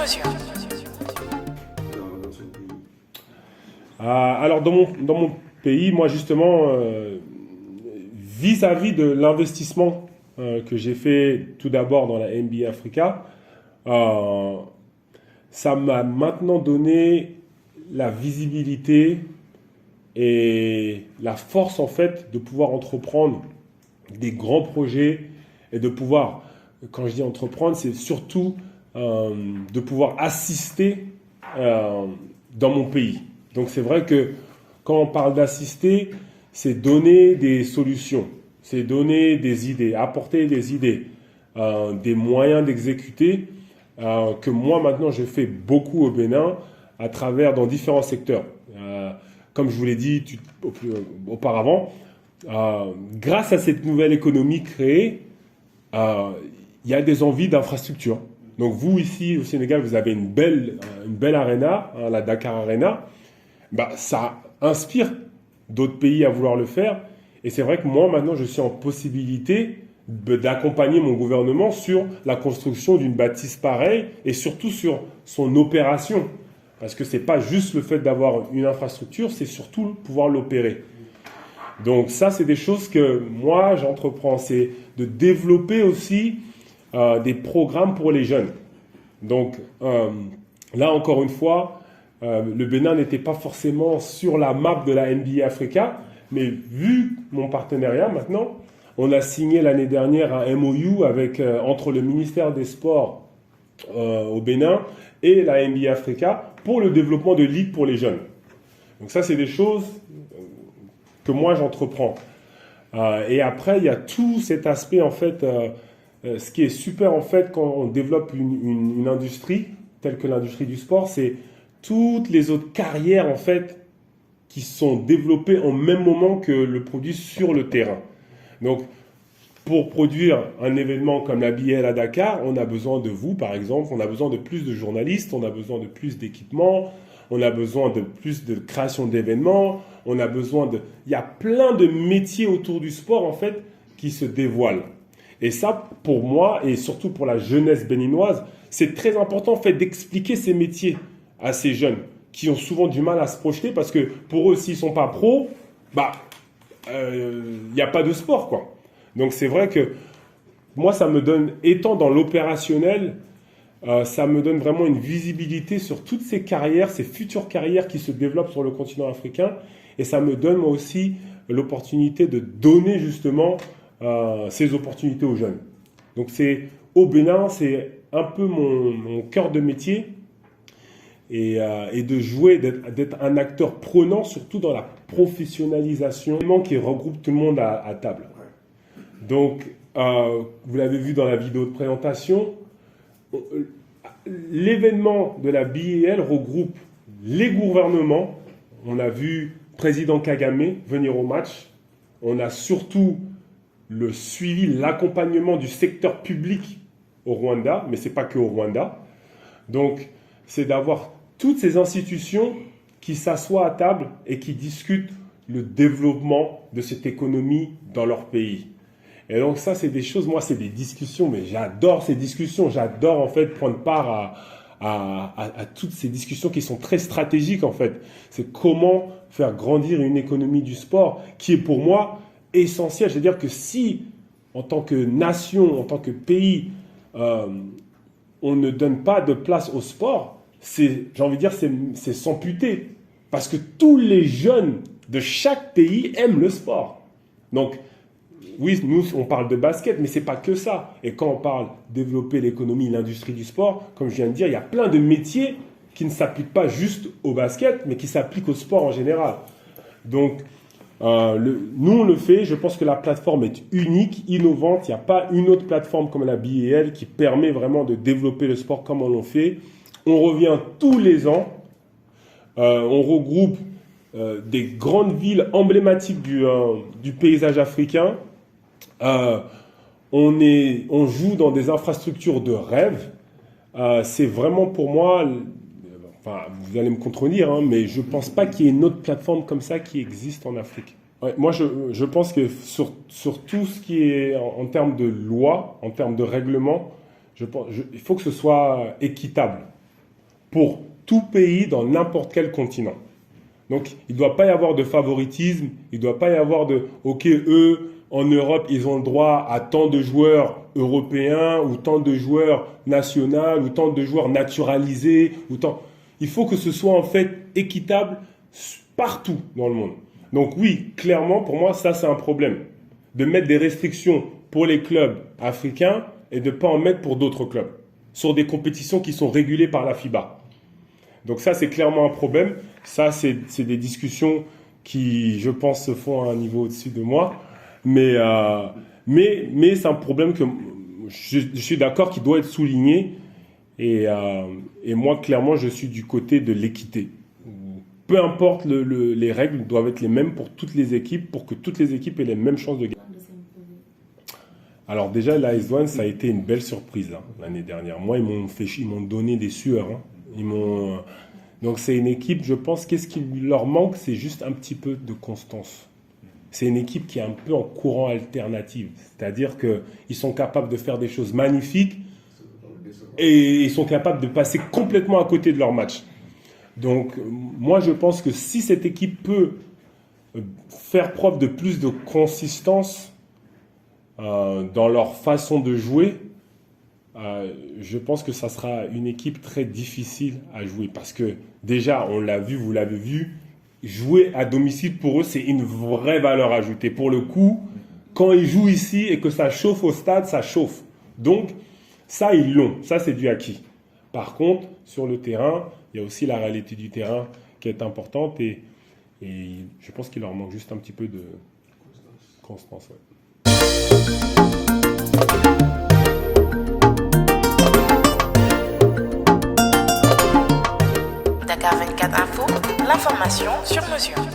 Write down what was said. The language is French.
mesure. Alors, dans mon pays, moi, justement, vis-à-vis de l'investissement que j'ai fait tout d'abord dans la NBA Africa, ça m'a maintenant donné la visibilité et la force, en fait, de pouvoir entreprendre des grands projets et de pouvoir, quand je dis entreprendre, c'est surtout de pouvoir assister dans mon pays. Donc c'est vrai que quand on parle d'assister, c'est donner des solutions, c'est donner des idées, apporter des idées, des moyens d'exécuter que moi maintenant je fais beaucoup au Bénin à travers dans différents secteurs. Comme je vous l'ai dit auparavant, grâce à cette nouvelle économie créée, il y a des envies d'infrastructure. Donc vous ici au Sénégal, vous avez une belle arena, la Dakar Arena. Ça inspire d'autres pays à vouloir le faire. Et c'est vrai que moi, maintenant, je suis en possibilité d'accompagner mon gouvernement sur la construction d'une bâtisse pareille et surtout sur son opération. Parce que ce n'est pas juste le fait d'avoir une infrastructure, c'est surtout pouvoir l'opérer. Donc ça, c'est des choses que moi, j'entreprends. C'est de développer aussi des programmes pour les jeunes. Donc là, encore une fois, le Bénin n'était pas forcément sur la map de la NBA Africa, mais vu mon partenariat maintenant, on a signé l'année dernière un MOU entre le ministère des Sports au Bénin et la NBA Africa pour le développement de ligues pour les jeunes. Donc ça, c'est des choses que moi j'entreprends. Et après, il y a tout cet aspect, en fait, ce qui est super, en fait, quand on développe une industrie, telle que l'industrie du sport, c'est toutes les autres carrières, en fait, qui sont développées en même moment que le produit sur le terrain. Donc, pour produire un événement comme la BL à Dakar, on a besoin de vous, par exemple, on a besoin de plus de journalistes, on a besoin de plus d'équipements, on a besoin de plus de création d'événements, on a besoin de... Il y a plein de métiers autour du sport, en fait, qui se dévoilent. Et ça, pour moi, et surtout pour la jeunesse béninoise, c'est très important, en fait, d'expliquer ces métiers à ces jeunes qui ont souvent du mal à se projeter parce que pour eux, s'ils ne sont pas pros, y a pas de sport, quoi. Donc c'est vrai que moi, ça me donne, étant dans l'opérationnel, ça me donne vraiment une visibilité sur toutes ces carrières, ces futures carrières qui se développent sur le continent africain. Et ça me donne moi aussi l'opportunité de donner justement ces opportunités aux jeunes. Donc c'est au Bénin, c'est un peu mon cœur de métier. Et de jouer, d'être un acteur prenant, surtout dans la professionnalisation, qui regroupe tout le monde à table. Donc, vous l'avez vu dans la vidéo de présentation, l'événement de la BIL regroupe les gouvernements. On a vu le président Kagame venir au match. On a surtout le suivi, l'accompagnement du secteur public au Rwanda, mais ce n'est pas que au Rwanda. Donc, c'est d'avoir toutes ces institutions qui s'assoient à table et qui discutent le développement de cette économie dans leur pays. Et donc ça, c'est des choses, moi, c'est des discussions, mais j'adore ces discussions. J'adore, en fait, prendre part à toutes ces discussions qui sont très stratégiques, en fait. C'est comment faire grandir une économie du sport qui est, pour moi, essentielle. C'est-à-dire que si, en tant que nation, en tant que pays, on ne donne pas de place au sport, j'ai envie de dire, c'est s'amputer. Parce que tous les jeunes de chaque pays aiment le sport. Donc, oui, nous, on parle de basket, mais ce n'est pas que ça. Et quand on parle de développer l'économie, l'industrie du sport, comme je viens de dire, il y a plein de métiers qui ne s'appliquent pas juste au basket, mais qui s'appliquent au sport en général. Donc, nous, on le fait. Je pense que la plateforme est unique, innovante. Il n'y a pas une autre plateforme comme la BIL qui permet vraiment de développer le sport comme on l'a fait. On revient tous les ans. On regroupe des grandes villes emblématiques du paysage africain. On joue dans des infrastructures de rêve. C'est vraiment pour moi, vous allez me contredire, hein, mais je ne pense pas qu'il y ait une autre plateforme comme ça qui existe en Afrique. Ouais, moi, je pense que sur tout ce qui est en termes de loi, en termes de règlement, il faut que ce soit équitable. pour tout pays dans n'importe quel continent. Donc, il ne doit pas y avoir de favoritisme, il ne doit pas y avoir de « ok, eux, en Europe, ils ont le droit à tant de joueurs européens ou tant de joueurs nationaux ou tant de joueurs naturalisés ou tant… » Il faut que ce soit en fait équitable partout dans le monde. Donc oui, clairement, pour moi, ça c'est un problème. De mettre des restrictions pour les clubs africains et de ne pas en mettre pour d'autres clubs sur des compétitions qui sont régulées par la FIBA. Donc ça, c'est clairement un problème. Ça, c'est des discussions qui, je pense, se font à un niveau au-dessus de moi. Mais c'est un problème que je suis d'accord qui doit être souligné. Et moi, clairement, je suis du côté de l'équité. Peu importe, les règles doivent être les mêmes pour toutes les équipes, pour que toutes les équipes aient les mêmes chances de gagner. Alors déjà, l'AS Douanes, ça a été une belle surprise l'année dernière. Moi, ils m'ont donné des sueurs. Donc c'est une équipe, je pense, qu'est-ce qui leur manque, c'est juste un petit peu de constance. C'est une équipe qui est un peu en courant alternatif. C'est-à-dire qu'ils sont capables de faire des choses magnifiques et ils sont capables de passer complètement à côté de leur match. Donc moi, je pense que si cette équipe peut faire preuve de plus de consistance dans leur façon de jouer, je pense que ça sera une équipe très difficile à jouer. Parce que déjà, on l'a vu, vous l'avez vu, jouer à domicile pour eux, c'est une vraie valeur ajoutée. Pour le coup, quand ils jouent ici et que ça chauffe au stade, ça chauffe. Donc, ça, ils l'ont. Ça, c'est du acquis. Par contre, sur le terrain, il y a aussi la réalité du terrain qui est importante. Et je pense qu'il leur manque juste un petit peu de constance. Ouais. Dakar 24 Info, l'information sur mesure.